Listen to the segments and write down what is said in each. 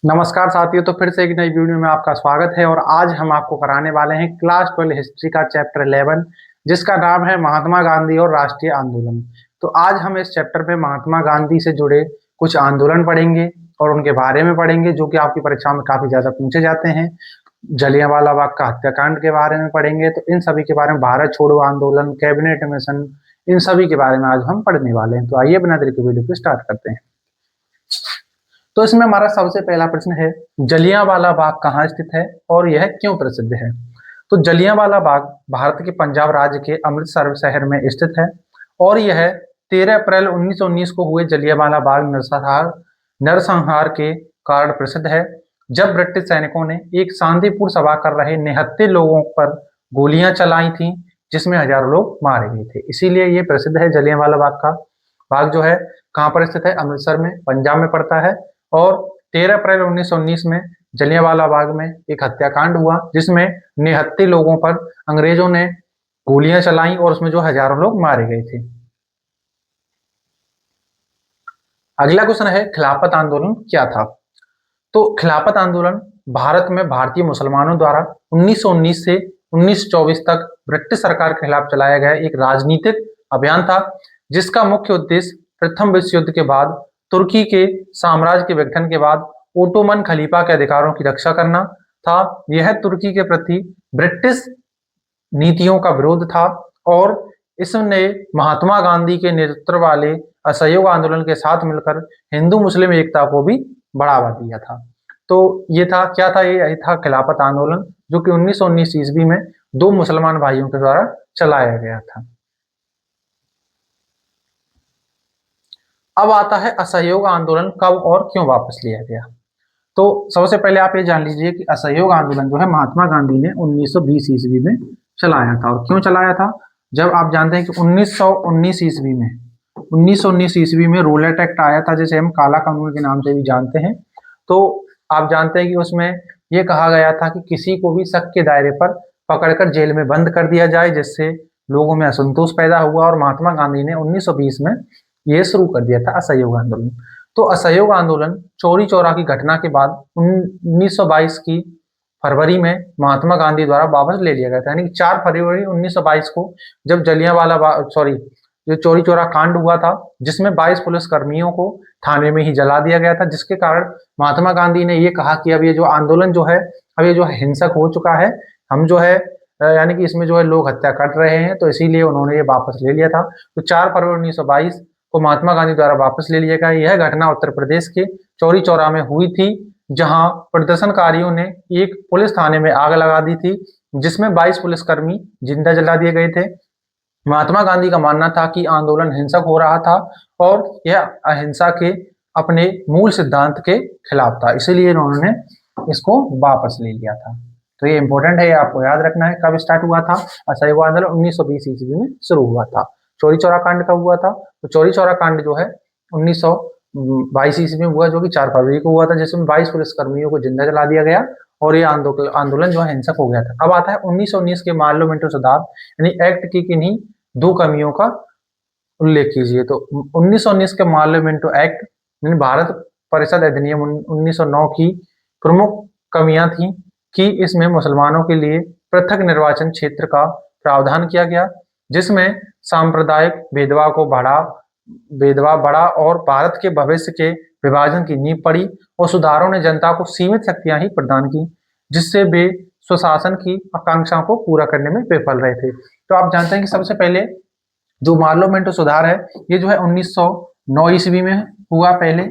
नमस्कार साथियों। तो फिर से एक नई वीडियो में आपका स्वागत है और आज हम आपको कराने वाले हैं क्लास 12 हिस्ट्री का चैप्टर 11 जिसका नाम है महात्मा गांधी और राष्ट्रीय आंदोलन। तो आज हम इस चैप्टर पे महात्मा गांधी से जुड़े कुछ आंदोलन पढ़ेंगे और उनके बारे में पढ़ेंगे जो कि आपकी परीक्षा में काफी ज्यादा पूछे जाते हैं। जलियांवाला बाग का हत्याकांड के बारे में पढ़ेंगे, तो इन सभी के बारे में, भारत छोड़ो आंदोलन, कैबिनेट मिशन, इन सभी के बारे में आज हम पढ़ने वाले हैं। तो आइए बिना देरी के वीडियो को स्टार्ट करते हैं। तो इसमें हमारा सबसे पहला प्रश्न है, जलियांवाला बाग कहाँ स्थित है और यह क्यों प्रसिद्ध है। तो जलियांवाला बाग भारत के पंजाब राज्य के अमृतसर शहर में स्थित है और यह 13 अप्रैल 1919 को हुए जलियांवाला बाग नरसंहार के कारण प्रसिद्ध है, जब ब्रिटिश सैनिकों ने एक शांतिपूर्ण सभा कर रहे निहत्थे लोगों पर गोलियां चलाई थी, जिसमें हजारों लोग मारे गए थे। इसीलिए ये प्रसिद्ध है। जलियांवाला बाग का बाग जो है कहाँ पर स्थित है, अमृतसर में, पंजाब में पड़ता है। और 13 अप्रैल 1919 में जलियांवाला बाग में एक हत्याकांड हुआ जिसमें निहत्थे लोगों पर अंग्रेजों ने गोलियां चलाई और उसमें जो हजारों लोग मारे गए थे। अगला क्वेश्चन है, खिलाफत आंदोलन क्या था। तो खिलाफत आंदोलन भारत में भारतीय मुसलमानों द्वारा 1919 से 1924 तक ब्रिटिश सरकार के खिलाफ चलाया गया एक राजनीतिक अभियान था, जिसका मुख्य उद्देश्य प्रथम विश्व युद्ध के बाद तुर्की के साम्राज्य के विघटन के बाद ओटोमन खलीफा के अधिकारों की रक्षा करना था। यह तुर्की के प्रति ब्रिटिश नीतियों का विरोध था और इसने महात्मा गांधी के नेतृत्व वाले असहयोग आंदोलन के साथ मिलकर हिंदू मुस्लिम एकता को भी बढ़ावा दिया था। तो ये था, क्या था, ये था खिलाफत आंदोलन, जो कि 1919 ईस्वी में दो मुसलमान भाइयों के द्वारा चलाया गया था। अब आता है असहयोग आंदोलन कब और क्यों वापस लिया गया। तो सबसे पहले आप ये जान लीजिए कि असहयोग आंदोलन जो है महात्मा गांधी ने 1920 ईस्वी में चलाया था। और क्यों चलाया था, जब आप जानते हैं कि 1919 ईस्वी में रूलेट एक्ट आया था, जिसे हम काला कानून के नाम से भी जानते हैं। तो आप जानते हैं कि उसमें यह कहा गया था कि किसी को भी शक के दायरे पर पकड़कर जेल में बंद कर दिया जाए, जिससे लोगों में असंतोष पैदा हुआ और महात्मा गांधी ने 1920 में यह शुरू कर दिया था असहयोग आंदोलन। तो असहयोग आंदोलन चौरी चौरा की घटना के बाद 1922 की फरवरी में महात्मा गांधी द्वारा वापस ले लिया गया था। यानी कि 4 फरवरी 1922 को जब जो चौरी चौरा कांड हुआ था, जिसमें 22 पुलिस कर्मियों को थाने में ही जला दिया गया था, जिसके कारण महात्मा गांधी ने ये कहा कि अब ये जो आंदोलन जो है, अब ये जो हिंसक हो चुका है, हम जो है यानी कि इसमें जो है लोग हत्या कर रहे हैं, तो इसीलिए उन्होंने ये वापस ले लिया था। तो 4 फरवरी 1922 को महात्मा गांधी द्वारा वापस ले लिया गया। यह घटना उत्तर प्रदेश के चौरी चौरा में हुई थी, जहां प्रदर्शनकारियों ने एक पुलिस थाने में आग लगा दी थी, जिसमें 22 पुलिसकर्मी जिंदा जला दिए गए थे। महात्मा गांधी का मानना था कि आंदोलन हिंसक हो रहा था और यह अहिंसा के अपने मूल सिद्धांत के खिलाफ था, इसीलिए उन्होंने इसको वापस ले लिया था। तो ये इंपॉर्टेंट है, आपको याद रखना है। कब स्टार्ट हुआ था असहयोग आंदोलन? 1920 ईस्वी में शुरू हुआ था। चौरी चौरा कांड कब हुआ था? तो चौरी चौरा कांड जो है 1922 ईस्वी में हुआ, जो कि 4 फरवरी को हुआ था, जिसमें 22 पुलिसकर्मियों को जिंदा जला दिया गया और ये आंदोलन जो है हिंसक हो गया था। अब आता है 1919 के पार्लियामेंट्री सुधार यानी एक्ट की किन्हीं 2 कमियों का उल्लेख कीजिए। तो 1919 के पार्लियामेंट्री एक्ट यानी भारत परिषद अधिनियम 1909 की प्रमुख कमियां थी कि इसमें मुसलमानों के लिए पृथक निर्वाचन क्षेत्र का प्रावधान किया गया, जिसमें सांप्रदायिक भेदभाव बढ़ा और भारत के भविष्य के विभाजन की नींव पड़ी और सुधारों ने जनता को सीमित शक्तियां ही प्रदान की, जिससे वे स्वशासन की आकांक्षाओं को पूरा करने में विफल रहे थे। तो आप जानते हैं कि सबसे पहले जो पार्लियामेंट सुधार है, ये जो है 1909 ईस्वी में हुआ पहले,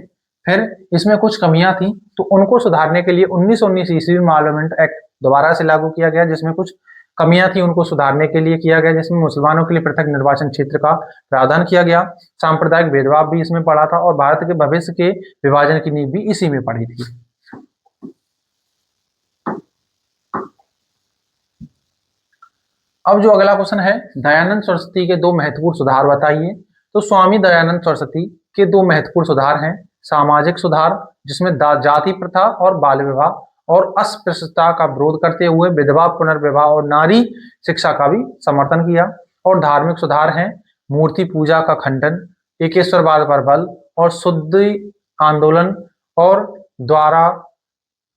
फिर इसमें कुछ कमियां थी, तो उनको सुधारने के लिए 1919 ईस्वी में पार्लियामेंट एक्ट दोबारा से लागू किया गया, जिसमें कुछ कमियां थी उनको सुधारने के लिए किया गया, जिसमें मुसलमानों के लिए पृथक निर्वाचन क्षेत्र का प्रावधान किया गया, सांप्रदायिक भेदभाव भी इसमें पड़ा था और भारत के भविष्य के विभाजन की नींव भी इसी में पड़ी थी। अब जो अगला क्वेश्चन है, दयानंद सरस्वती के 2 महत्वपूर्ण सुधार बताइए। तो स्वामी दयानंद सरस्वती के 2 महत्वपूर्ण सुधार हैं, सामाजिक सुधार, जिसमें जाति प्रथा और बाल विवाह और अस्पृश्यता का विरोध करते हुए विधवा पुनर्विवाह और नारी शिक्षा का भी समर्थन किया, और धार्मिक सुधार हैं, मूर्ति पूजा का खंडन, एकेश्वरवाद पर बल और शुद्धि आंदोलन और द्वारा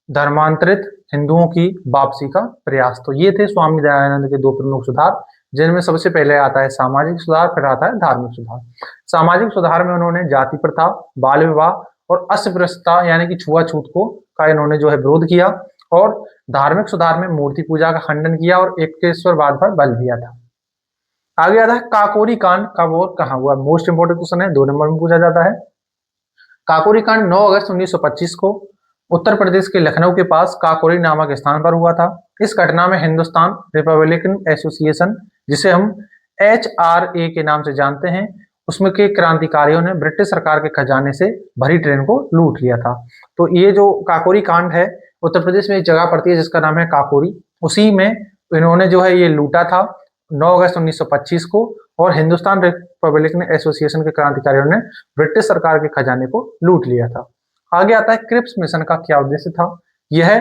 धर्मांतरित हिंदुओं की वापसी का प्रयास। तो ये थे स्वामी दयानंद के दो प्रमुख सुधार, जिनमें सबसे पहले आता है सामाजिक सुधार, फिर आता है धार्मिक सुधार। सामाजिक सुधार में उन्होंने जाति प्रथा, बाल विवाह और अस्पृश्यता यानी कि छुआछूत को का इन्होंने जो है विरोध किया, और धार्मिक सुधार में मूर्ति पूजा का खंडन किया और एकेश्वरवाद पर बल दिया था। आगे आता है काकोरी कांड कब और कहां हुआ। मोस्ट इंपोर्टेंट क्वेश्चन है, 2 नंबर में पूछा जाता है। काकोरी कांड 9 अगस्त 1925 को उत्तर प्रदेश के लखनऊ के पास काकोरी नामक स्थान पर हुआ था। इस घटना में हिंदुस्तान रिपब्लिकन एसोसिएशन, जिसे हम HRA के नाम से जानते हैं, उसमें के क्रांतिकारियों ने ब्रिटिश सरकार के खजाने से भरी ट्रेन को लूट लिया था। तो ये जो काकोरी कांड है, उत्तर प्रदेश में एक जगह पड़ती है जिसका नाम है काकोरी, उसी में इन्होंने जो है ये लूटा था 9 अगस्त 1925 को, और हिंदुस्तान रिपब्लिकन एसोसिएशन के क्रांतिकारियों ने ब्रिटिश सरकार के खजाने को लूट लिया था। आगे आता है क्रिप्स मिशन का क्या उद्देश्य था, यह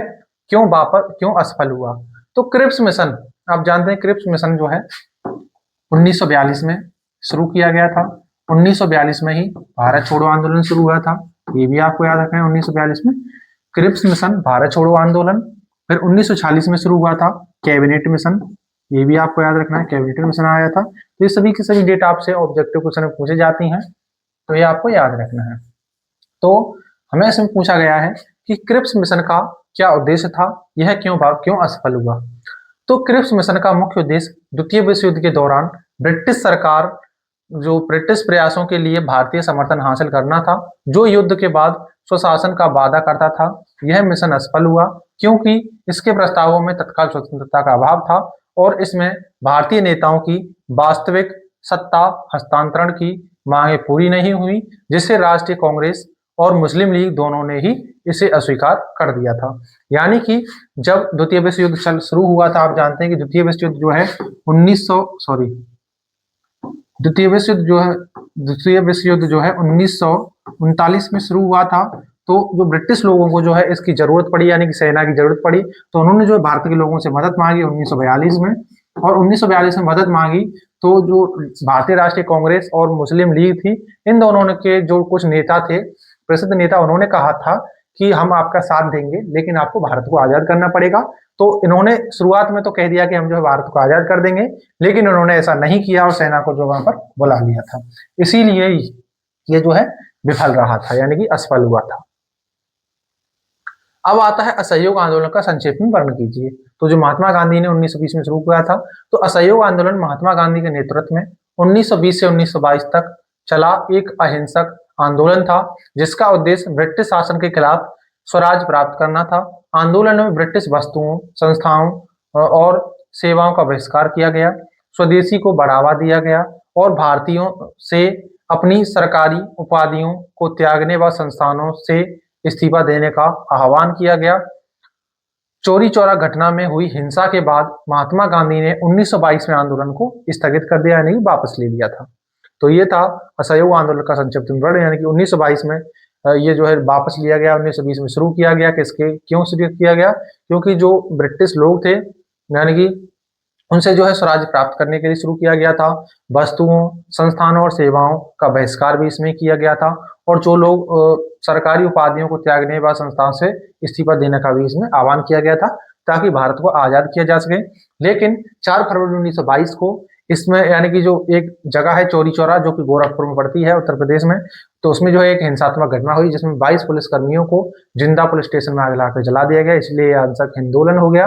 क्यों असफल हुआ। तो क्रिप्स मिशन, आप जानते हैं क्रिप्स मिशन जो है 1942 में शुरू किया गया था। 1942 में ही भारत छोड़ो आंदोलन शुरू हुआ था, ये भी आपको याद रखना है। 1942 में क्रिप्स मिशन, भारत छोड़ो आंदोलन। फिर 1946 में शुरू हुआ था कैबिनेट मिशन, ये भी आपको याद रखना है, कैबिनेट मिशन आया था। तो ये सभी की सभी डेट आपसे ऑब्जेक्टिव क्वेश्चन पूछे जाती हैं, तो ये आपको याद रखना है। तो हमें इसमें पूछा गया है कि क्रिप्स मिशन का क्या उद्देश्य था, यह क्यों असफल हुआ। तो क्रिप्स मिशन का मुख्य उद्देश्य द्वितीय विश्व युद्ध के दौरान ब्रिटिश सरकार जो ब्रिटिश प्रयासों के लिए भारतीय समर्थन हासिल करना था, जो युद्ध के बाद स्वशासन का वादा करता था। यह मिशन असफल हुआ क्योंकि इसके प्रस्तावों में तत्काल स्वतंत्रता का अभाव था, और इसमें भारतीय नेताओं की वास्तविक सत्ता हस्तांतरण की मांगें पूरी नहीं हुई, जिससे राष्ट्रीय कांग्रेस और मुस्लिम लीग दोनों ने ही इसे अस्वीकार कर दिया था। यानी कि जब द्वितीय विश्व युद्ध शुरू हुआ था, आप जानते हैं कि द्वितीय विश्व युद्ध जो है द्वितीय विश्व युद्ध जो है 1939 में शुरू हुआ था। तो जो ब्रिटिश लोगों को जो है इसकी जरूरत पड़ी, यानी कि सेना की जरूरत पड़ी, तो उन्होंने जो भारत के लोगों से मदद मांगी 1942 में, और 1942 में मदद मांगी तो जो भारतीय राष्ट्रीय कांग्रेस और मुस्लिम लीग थी, इन दोनों के जो कुछ नेता थे, प्रसिद्ध नेता, उन्होंने कहा था कि हम आपका साथ देंगे, लेकिन आपको भारत को आजाद करना पड़ेगा। तो इन्होंने शुरुआत में तो कह दिया कि हम जो है भारत को आजाद कर देंगे, लेकिन उन्होंने ऐसा नहीं किया और सेना को जो वहां पर बुला लिया था। इसीलिए ये जो है विफल रहा था, यानी कि असफल हुआ था। अब आता है असहयोग आंदोलन का संक्षेप में वर्णन कीजिए। तो जो महात्मा गांधी ने 1920 में शुरू किया था, तो असहयोग आंदोलन महात्मा गांधी के नेतृत्व में 1920 से 1922 तक चला एक अहिंसक आंदोलन था, जिसका उद्देश्य ब्रिटिश शासन के खिलाफ स्वराज प्राप्त करना था। आंदोलन में ब्रिटिश वस्तुओं, संस्थाओं और सेवाओं का बहिष्कार किया गया, स्वदेशी को बढ़ावा दिया गया, और भारतीयों से अपनी सरकारी उपाधियों को त्यागने व संस्थानों से इस्तीफा देने का आह्वान किया गया। चौरी चौरा घटना में हुई हिंसा के बाद महात्मा गांधी ने 1922 में आंदोलन को स्थगित कर दिया, यानी कि वापस ले लिया था। तो ये था असहयोग आंदोलन का संक्षिप्त विवरण, यानी कि 1922 में ये जो है वापस लिया गया, 1920 में शुरू किया गया। क्यों शुरू किया गया? क्योंकि जो ब्रिटिश लोग थे, यानी कि उनसे जो है स्वराज प्राप्त करने के लिए शुरू किया गया था। वस्तुओं, संस्थानों और सेवाओं का बहिष्कार भी इसमें किया गया था, और जो लोग सरकारी उपाधियों को त्यागने व संस्थाओं से इस्तीफा देने का भी इसमें आह्वान किया गया था, ताकि भारत को आजाद किया जा सके। लेकिन 4 फरवरी 1922 को इसमें, यानी कि जो एक जगह है चौरी चौरा, जो कि गोरखपुर में पड़ती है उत्तर प्रदेश में, तो उसमें जो है एक हिंसात्मक घटना हुई, जिसमें 22 पुलिसकर्मियों को जिंदा पुलिस स्टेशन में आग लाकर जला दिया गया। इसलिए यह हिंसक आंदोलन हो गया,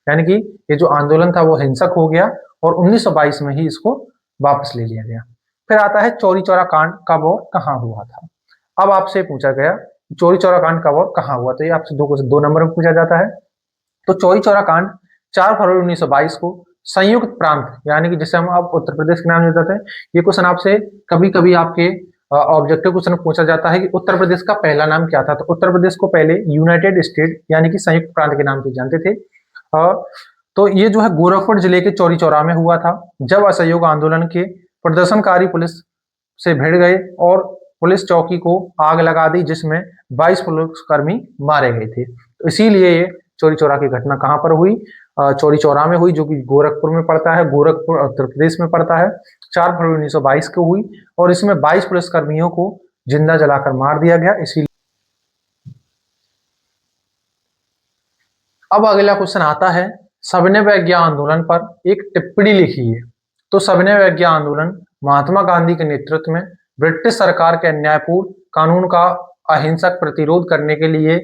यानी कि ये जो आंदोलन था वो हिंसक हो गया, और 1922 में ही इसको वापस ले लिया गया। फिर आता है चौरी चौरा कांड कब और कहाँ हुआ था। अब आपसे पूछा गया चौरी चौरा कांड कब और कहाँ हुआ, तो ये आपसे 2 नंबर में पूछा जाता है। तो चौरी चौरा कांड 4 फरवरी 1922 को संयुक्त प्रांत, यानी कि जिसे हम अब उत्तर प्रदेश के नाम जाते हैं, ये क्वेश्चन आपसे कभी कभी आपके ऑब्जेक्टिव क्वेश्चन पूछा जाता है कि उत्तर प्रदेश का पहला नाम क्या था। तो उत्तर प्रदेश को पहले यूनाइटेड स्टेट, यानी कि संयुक्त प्रांत के नाम से जानते थे। तो ये जो है गोरखपुर जिले के चौरी चौरा में हुआ था, जब असहयोग आंदोलन के प्रदर्शनकारी पुलिस से भिड़ गए और पुलिस चौकी को आग लगा दी, जिसमें 22 पुलिसकर्मी मारे गए थे। तो इसीलिए ये चौरी चौरा की घटना कहाँ पर हुई? चौरी चौरा में हुई, जो कि गोरखपुर में पड़ता है, गोरखपुर उत्तर प्रदेश में पड़ता है। 4 फरवरी 1922 को हुई, और इसमें 22 पुलिसकर्मियों को जिंदा जलाकर मार दिया गया। इसीलिए अब अगला क्वेश्चन आता है, सविनय अवज्ञा आंदोलन पर एक टिप्पणी लिखिए। तो सविनय अवज्ञा आंदोलन महात्मा गांधी के नेतृत्व में ब्रिटिश सरकार के अन्यायपूर्ण कानून का अहिंसक प्रतिरोध करने के लिए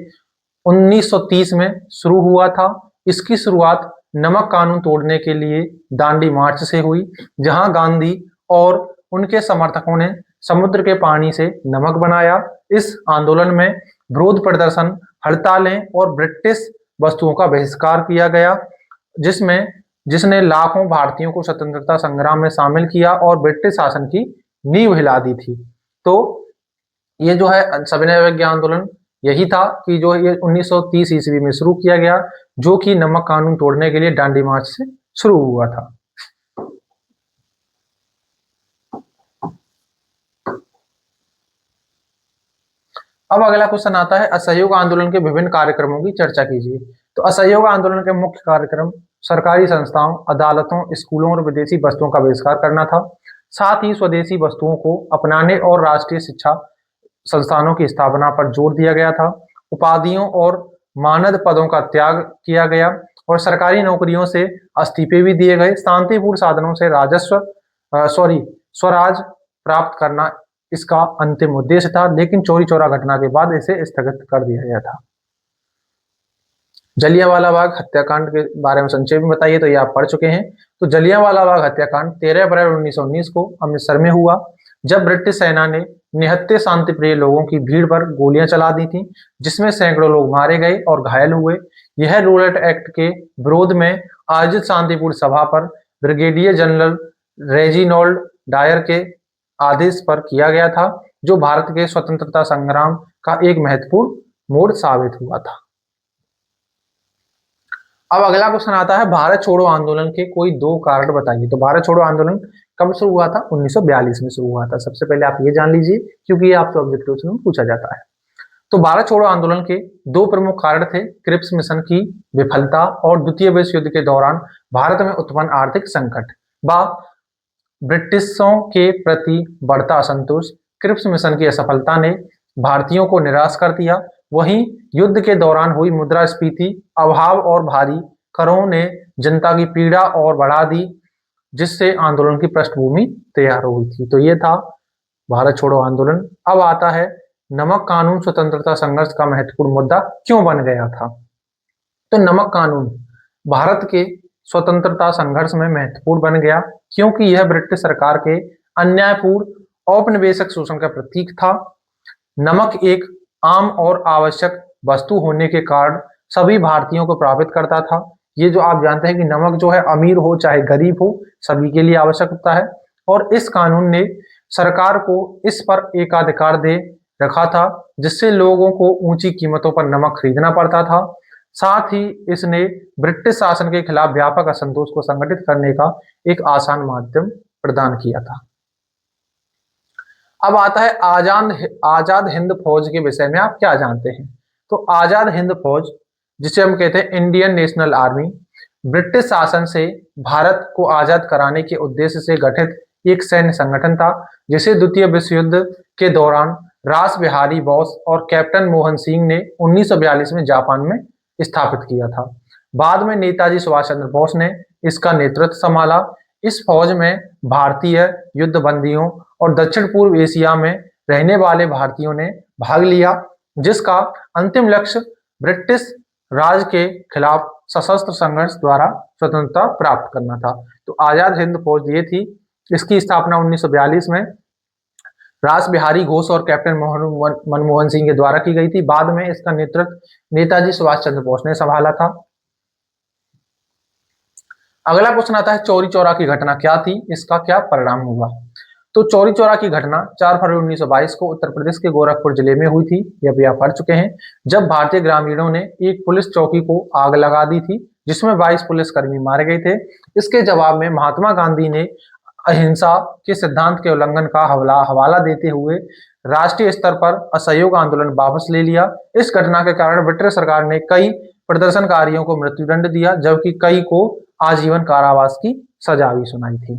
1930 में शुरू हुआ था। इसकी शुरुआत नमक कानून तोड़ने के लिए दांडी मार्च से हुई, जहां गांधी और उनके समर्थकों ने समुद्र के पानी से नमक बनाया। इस आंदोलन में विरोध प्रदर्शन, हड़तालें और ब्रिटिश वस्तुओं का बहिष्कार किया गया, जिसने लाखों भारतीयों को स्वतंत्रता संग्राम में शामिल किया और ब्रिटिश शासन की नींव हिला दी थी। तो ये जो है सविनय अवज्ञा आंदोलन यही था कि जो ये 1930 ईस्वी में शुरू किया गया, जो कि नमक कानून तोड़ने के लिए दांडी मार्च से शुरू हुआ था। अब अगला क्वेश्चन आता है, असहयोग आंदोलन के विभिन्न कार्यक्रमों की चर्चा कीजिए। तो असहयोग आंदोलन के मुख्य कार्यक्रम सरकारी संस्थाओं, अदालतों, स्कूलों और विदेशी वस्तुओं का बहिष्कार करना था। साथ ही स्वदेशी वस्तुओं को अपनाने और राष्ट्रीय शिक्षा संस्थानों की स्थापना पर जोर दिया गया था। उपाधियों और मानद पदों का त्याग किया गया और सरकारी नौकरियों से इस्तीफे भी दिए गए। शांतिपूर्ण साधनों से स्वराज प्राप्त करना इसका अंतिम उद्देश्य था, लेकिन चौरी चौरा घटना के बाद इसे स्थगित कर दिया गया था। जलियांवाला बाग हत्याकांड के बारे में संक्षेप में बताइए, तो ये आप पढ़ चुके हैं। तो जलियांवाला बाग हत्याकांड 13 अप्रैल 1919 को अमृतसर में हुआ, जब ब्रिटिश सेना ने निहत्थे शांतिप्रिय लोगों की भीड़ पर गोलियां चला दी थी, जिसमें सैकड़ों लोग मारे गए और घायल हुए। यह रूलेट एक्ट के विरोध में आयोजित शांतिपूर्ण सभा पर ब्रिगेडियर जनरल रेजिनोल्ड डायर के आदेश पर किया गया था, जो भारत के स्वतंत्रता संग्राम का एक महत्वपूर्ण मोड़ साबित हुआ था। अब अगला क्वेश्चन आता है, भारत छोड़ो आंदोलन के कोई दो कारण बताइए। तो भारत छोड़ो आंदोलन कब शुरू हुआ था? 1942 में शुरू हुआ था। सबसे पहले आप ये जान लीजिए, क्योंकि ये आपसे ऑब्जेक्टिव में पूछा जाता है। तो भारत छोड़ो आंदोलन के दो प्रमुख कारण थे, क्रिप्स मिशन की विफलता और द्वितीय विश्व युद्ध के दौरान भारत में उत्पन्न आर्थिक संकट व ब्रिटिशों के प्रति बढ़ता असंतोष। क्रिप्स मिशन की असफलता ने भारतीयों को निराश कर दिया। वहीं युद्ध के दौरान हुई मुद्रास्फीति, अभाव और भारी करों ने जनता की पीड़ा और बढ़ा दी, जिससे आंदोलन की पृष्ठभूमि तैयार हुई थी। तो ये था भारत छोड़ो आंदोलन। अब आता है, नमक कानून स्वतंत्रता संघर्ष का महत्वपूर्ण मुद्दा क्यों बन गया था? तो नमक कानून भारत के स्वतंत्रता संघर्ष में महत्वपूर्ण बन गया, क्योंकि यह ब्रिटिश सरकार के अन्यायपूर्ण औपनिवेशिक शोषण का प्रतीक था। नमक एक आम और आवश्यक वस्तु होने के कारण सभी भारतीयों को प्रभावित करता था। ये जो आप जानते हैं कि नमक जो है अमीर हो चाहे गरीब हो, सभी के लिए आवश्यक होता है, और इस कानून ने सरकार को इस पर एकाधिकार दे रखा था, जिससे लोगों को ऊंची कीमतों पर नमक खरीदना पड़ता था। साथ ही इसने ब्रिटिश शासन के खिलाफ व्यापक असंतोष को संगठित करने का एक आसान माध्यम प्रदान किया था। अब आता है, आजाद हिंद फौज के विषय में आप क्या जानते हैं? तो आजाद हिंद फौज, जिसे हम कहते हैं इंडियन नेशनल आर्मी, ब्रिटिश शासन से भारत को आजाद कराने के उद्देश्य से गठित एक सैन्य संगठन था, जिसे द्वितीय विश्व युद्ध के दौरान रास बिहारी बोस और कैप्टन मोहन सिंह ने 1942 में जापान में स्थापित किया था। बाद में नेताजी सुभाष चंद्र बोस ने इसका नेतृत्व संभाला। इस फौज में भारतीय युद्ध बंदियों और दक्षिण पूर्व एशिया में रहने वाले भारतीयों ने भाग लिया, जिसका अंतिम लक्ष्य ब्रिटिश राज के खिलाफ सशस्त्र संघर्ष द्वारा स्वतंत्रता प्राप्त करना था। तो आजाद हिंद फौज ये थी। इसकी स्थापना 1942 में रास बिहारी घोष और कैप्टन मनमोहन सिंह के द्वारा की गई थी। बाद में इसका नेतृत्व नेताजी सुभाष चंद्र बोस ने संभाला था। अगला क्वेश्चन आता है, चौरी चौरा की घटना क्या थी, इसका क्या परिणाम हुआ? तो चौरी चौरा की घटना 4 फरवरी 1922 को उत्तर प्रदेश के गोरखपुर जिले में हुई थी। यह भी आप पढ़ चुके हैं। जब भारतीय ग्रामीणों ने एक पुलिस चौकी को आग लगा दी थी, जिसमें 22 पुलिसकर्मी मारे गए थे। इसके जवाब में महात्मा गांधी ने अहिंसा के सिद्धांत के उल्लंघन का हवाला देते हुए राष्ट्रीय स्तर पर असहयोग आंदोलन वापस ले लिया। इस घटना के कारण ब्रिटिश सरकार ने कई प्रदर्शनकारियों को मृत्युदंड दिया, जबकि कई को आजीवन कारावास की सजा भी सुनाई थी।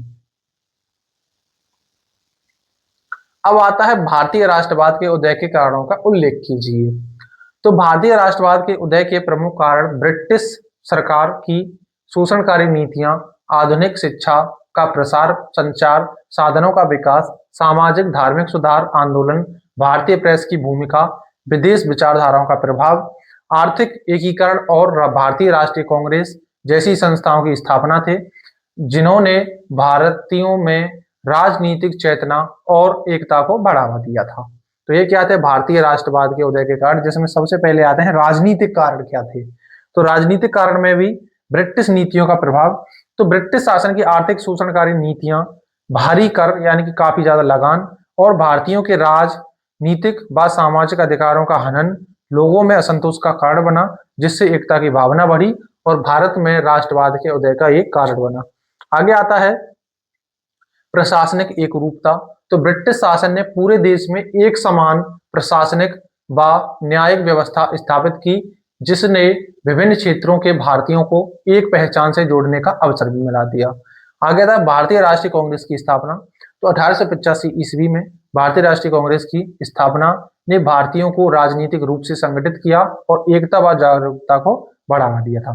अब आता है, भारतीय राष्ट्रवाद के उदय के कारणों का उल्लेख कीजिए। तो भारतीय राष्ट्रवाद के उदय के प्रमुख कारण ब्रिटिश सरकार की शोषणकारी नीतियां, आधुनिक शिक्षा का प्रसार, संचार साधनों का विकास, सामाजिक धार्मिक सुधार आंदोलन, भारतीय प्रेस की भूमिका, विदेश विचारधाराओं का प्रभाव, आर्थिक एकीकरण और भारतीय राष्ट्रीय कांग्रेस जैसी संस्थाओं की स्थापना थे, जिन्होंने भारतीयों में राजनीतिक चेतना और एकता को बढ़ावा दिया था। तो ये क्या थे भारतीय राष्ट्रवाद के उदय के कारण, जिसमें सबसे पहले आते हैं राजनीतिक कारण क्या थे। तो राजनीतिक कारण में भी ब्रिटिश नीतियों का प्रभाव, तो ब्रिटिश शासन की आर्थिक शोषणकारी नीतियां, भारी कर यानी कि काफी ज्यादा लगान और भारतीयों के राजनीतिक व सामाजिक अधिकारों का हनन लोगों में असंतोष का कारण बना, जिससे एकता की भावना बढ़ी और भारत में राष्ट्रवाद के उदय का एक कारण बना। आगे आता है प्रशासनिक एकरूपता। तो ब्रिटिश शासन ने पूरे देश में एक समान प्रशासनिक व न्यायिक व्यवस्था स्थापित की, जिसने विभिन्न क्षेत्रों के भारतीयों को एक पहचान से जोड़ने का अवसर भी मिला दिया। आगे था भारतीय राष्ट्रीय कांग्रेस की स्थापना। तो 1885 ईस्वी में भारतीय राष्ट्रीय कांग्रेस की स्थापना ने भारतीयों को राजनीतिक रूप से संगठित किया और एकता व जागरूकता को बढ़ावा दिया था।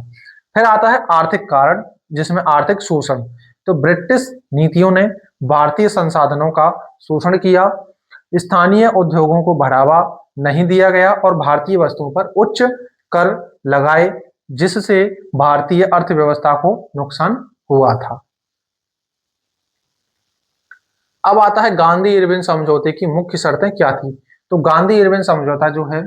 फिर आता है आर्थिक कारण, जिसमें आर्थिक शोषण। तो ब्रिटिश नीतियों ने भारतीय संसाधनों का शोषण किया, स्थानीय उद्योगों को बढ़ावा नहीं दिया गया और भारतीय वस्तुओं पर उच्च कर लगाए, जिससे भारतीय अर्थव्यवस्था को नुकसान हुआ था। अब आता है गांधी इरविन समझौते की मुख्य शर्तें क्या थी। तो गांधी इरविन समझौता जो है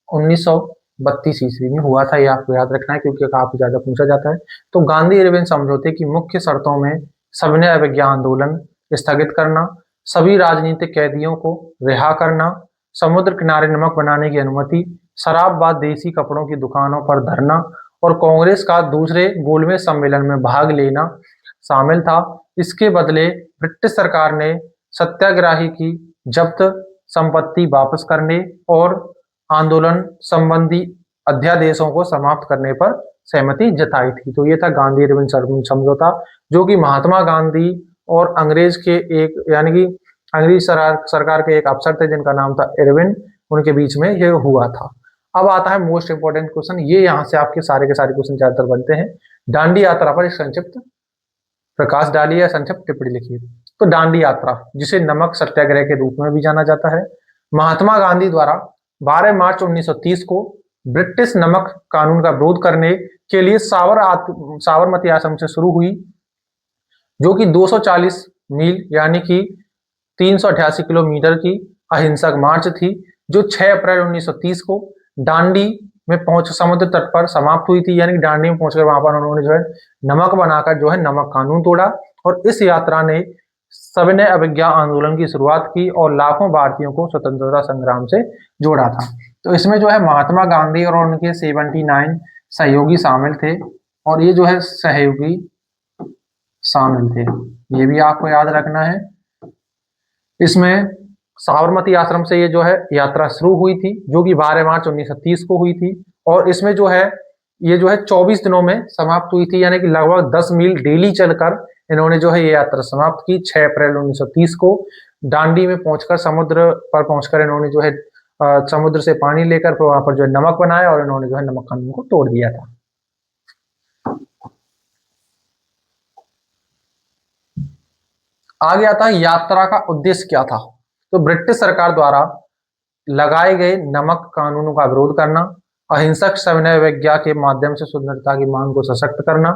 1932 ईस्वी में हुआ था, ये आपको याद रखना है क्योंकि काफी ज्यादा पूछा जाता है। तो गांधी इरविन समझौते की मुख्य शर्तों में सविनय अवज्ञा आंदोलन स्थगित करना, सभी राजनीतिक कैदियों को रिहा करना, समुद्र किनारे नमक बनाने की अनुमति, शराब व देसी कपड़ों की दुकानों पर धरना और कांग्रेस का दूसरे गोलमेज सम्मेलन में भाग लेना शामिल था। इसके बदले ब्रिटिश सरकार ने सत्याग्रही की जब्त संपत्ति वापस करने और आंदोलन संबंधी अध्यादेशों को समाप्त करने पर सहमति जताई थी। तो ये था गांधी इरविन समझौता, जो कि महात्मा गांधी और अंग्रेज के एक यानी कि अंग्रेज सरकार के एक अफसर थे जिनका नाम था इरविन, उनके बीच में ये हुआ था। अब आता है मोस्ट इंपोर्टेंट क्वेश्चन, ये यहाँ से आपके सारे के सारे क्वेश्चन ज्यादातर बनते हैं। दांडी यात्रा पर एक संक्षिप्त प्रकाश डालिए या संक्षिप्त टिप्पणी लिखिए। तो दांडी यात्रा, जिसे नमक सत्याग्रह के रूप में भी जाना जाता है, महात्मा गांधी द्वारा 12 मार्च 1930 को ब्रिटिश नमक कानून का विरोध करने के लिए साबरमती आश्रम से शुरू हुई, जो कि 240 मील यानी कि 388 किलोमीटर की अहिंसक मार्च थी, जो 6 अप्रैल 1930 को दांडी में पहुंच समुद्र तट पर समाप्त हुई थी। यानी कि दांडी में पहुंचकर वहां पर उन्होंने जो है नमक बनाकर जो है नमक कानून तोड़ा और इस यात्रा ने सविनय अवज्ञा आंदोलन की शुरुआत की और लाखों भारतीयों को स्वतंत्रता संग्राम से जोड़ा था। तो इसमें जो है महात्मा गांधी और उनके 79 सहयोगी शामिल थे और ये जो है सहयोगी शामिल थे, ये भी आपको याद रखना है। इसमें साबरमती आश्रम से ये जो है यात्रा शुरू हुई थी, जो कि 12 मार्च 1930 को हुई थी और इसमें जो है ये जो है 24 दिनों में समाप्त हुई थी, यानी कि लगभग 10 मील डेली चलकर इन्होंने जो है ये यात्रा समाप्त की 6 अप्रैल 1930 को। दांडी में पहुंचकर समुद्र पर पहुंचकर इन्होंने जो है समुद्र से पानी लेकर वहां पर जो है नमक बनाया और इन्होंने जो है नमक कानून को तोड़ दिया था। आगे आता है यात्रा का उद्देश्य क्या था। तो ब्रिटिश सरकार द्वारा लगाए गए नमक कानूनों का विरोध करना, अहिंसक सविनय अवज्ञा के माध्यम से स्वतंत्रता की मांग को सशक्त करना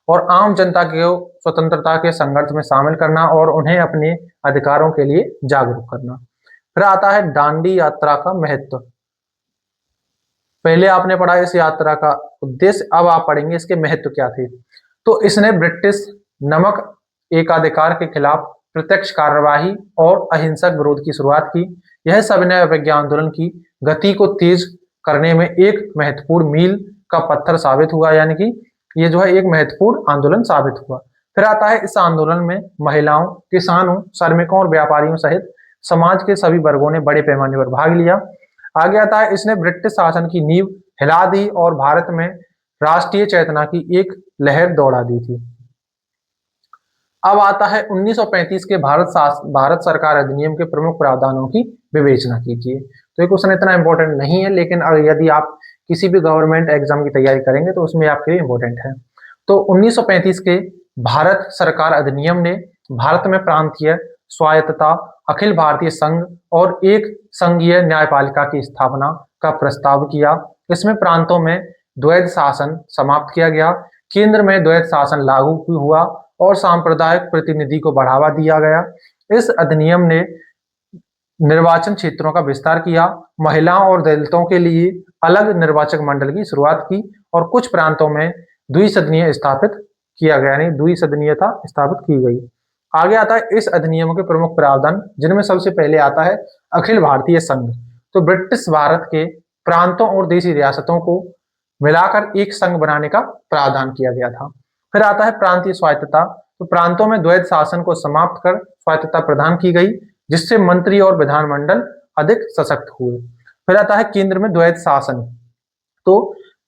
और आम जनता को स्वतंत्रता के संघर्ष में शामिल करना और उन्हें अपने अधिकारों के लिए जागरूक करना। फिर आता है दांडी यात्रा का महत्व। पहले आपने पढ़ा इस यात्रा का उद्देश्य, अब आप पढ़ेंगे इसके महत्व क्या थे। तो इसने ब्रिटिश नमक एकाधिकार के खिलाफ प्रत्यक्ष कार्यवाही और अहिंसक विरोध की शुरुआत की। यह सविनय अवज्ञा आंदोलन की गति को तेज करने में एक महत्वपूर्ण मील का पत्थर साबित हुआ, यानी कि ये जो है एक महत्वपूर्ण आंदोलन साबित हुआ। फिर आता है इस आंदोलन में महिलाओं, किसानों, श्रमिकों और व्यापारियों सहित समाज के सभी वर्गों ने बड़े पैमाने पर भाग लिया। आगे आता है इसने ब्रिटिश शासन की नींव हिला दी और भारत में राष्ट्रीय चेतना की एक लहर दौड़ा दी थी। अब आता है 1935 के भारत सरकार अधिनियम के प्रमुख प्रावधानों की विवेचना कीजिए। तो ये क्वेश्चन इतना इंपॉर्टेंट नहीं है, लेकिन अगर यदि आप किसी भी गवर्नमेंट एग्जाम की तैयारी करेंगे तो उसमें आपके लिए इंपॉर्टेंट है। तो 1935 के भारत सरकार अधिनियम ने भारत में प्रांतीय स्वायत्तता, अखिल भारतीय संघ और एक संघीय न्यायपालिका की स्थापना का प्रस्ताव किया। इसमें प्रांतों में द्वैध शासन समाप्त किया गया, केंद्र में द्वैध शासन लागू हुआ और सांप्रदायिक प्रतिनिधि को बढ़ावा दिया गया। इस अधिनियम ने निर्वाचन क्षेत्रों का विस्तार किया, महिलाओं और दलितों के लिए अलग निर्वाचक मंडल की शुरुआत की और कुछ प्रांतों में द्विसदनीय स्थापित किया गया, यानी द्विसदनीयता स्थापित की गई। आगे आता है इस अधिनियम के प्रमुख प्रावधान, जिनमें सबसे पहले आता है अखिल भारतीय संघ। तो ब्रिटिश भारत के प्रांतों और देशी रियासतों को मिलाकर एक संघ बनाने का प्रावधान किया गया था। फिर आता है प्रांतीय स्वायत्तता। तो प्रांतों में द्वैध शासन को समाप्त कर स्वायत्तता प्रदान की गई, जिससे मंत्री और विधानमंडल अधिक सशक्त हुए। फिर आता है केंद्र में द्वैध शासन। तो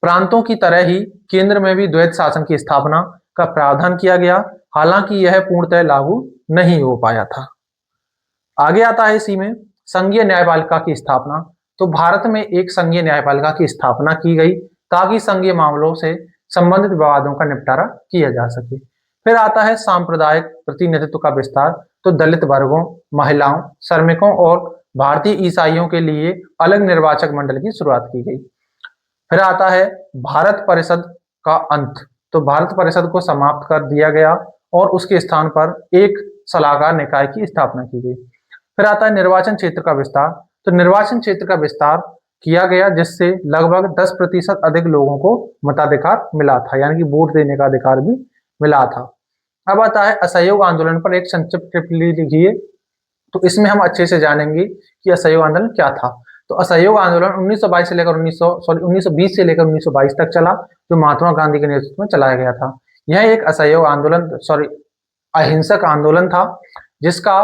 प्रांतों की तरह ही केंद्र में भी द्वैध शासन की स्थापना का प्रावधान किया गया, हालांकि यह पूर्णतः लागू नहीं हो पाया था। आगे आता है इसी में संघीय न्यायपालिका की स्थापना। तो भारत में एक संघीय न्यायपालिका की स्थापना की गई ताकि संघीय मामलों से संबंधित विवादों का निपटारा किया जा सके। फिर आता है सांप्रदायिक प्रतिनिधित्व का विस्तार। तो दलित वर्गों, महिलाओं, श्रमिकों और भारतीय ईसाइयों के लिए अलग निर्वाचक मंडल की शुरुआत की गई। फिर आता है भारत परिषद का अंत। तो भारत परिषद को समाप्त कर दिया गया और उसके स्थान पर एक सलाहकार निकाय की स्थापना की गई। फिर आता है निर्वाचन क्षेत्र का विस्तार। तो निर्वाचन क्षेत्र का विस्तार किया गया, जिससे लगभग 10% अधिक लोगों को मताधिकार मिला था, यानी कि वोट देने का अधिकार भी मिला था। अब आता है असहयोग आंदोलन पर एक संक्षिप्त टिप्पणी लिखिए। तो इसमें हम अच्छे से जानेंगे कि असहयोग आंदोलन क्या था। तो असहयोग आंदोलन 1920 से लेकर 1922 तक चला, जो महात्मा गांधी के नेतृत्व में चलाया गया था। यह एक असहयोग आंदोलन अहिंसक आंदोलन था, जिसका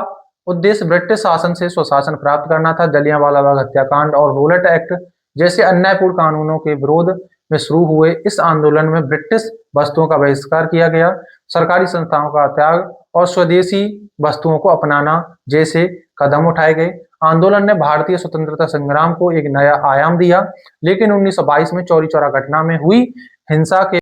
उद्देश्य ब्रिटिश शासन से स्वशासन प्राप्त करना था। जलियांवाला बाग हत्याकांड और रोलेट एक्ट जैसे अन्यायपूर्ण कानूनों के विरोध में शुरू हुए इस आंदोलन में ब्रिटिश वस्तुओं का बहिष्कार किया गया, सरकारी संस्थाओं का त्याग और स्वदेशी वस्तुओं को अपनाना जैसे कदम उठाए गए। आंदोलन ने भारतीय स्वतंत्रता संग्राम को एक नया आयाम दिया, लेकिन 1922 में चौरी चौरा घटना में हुई हिंसा के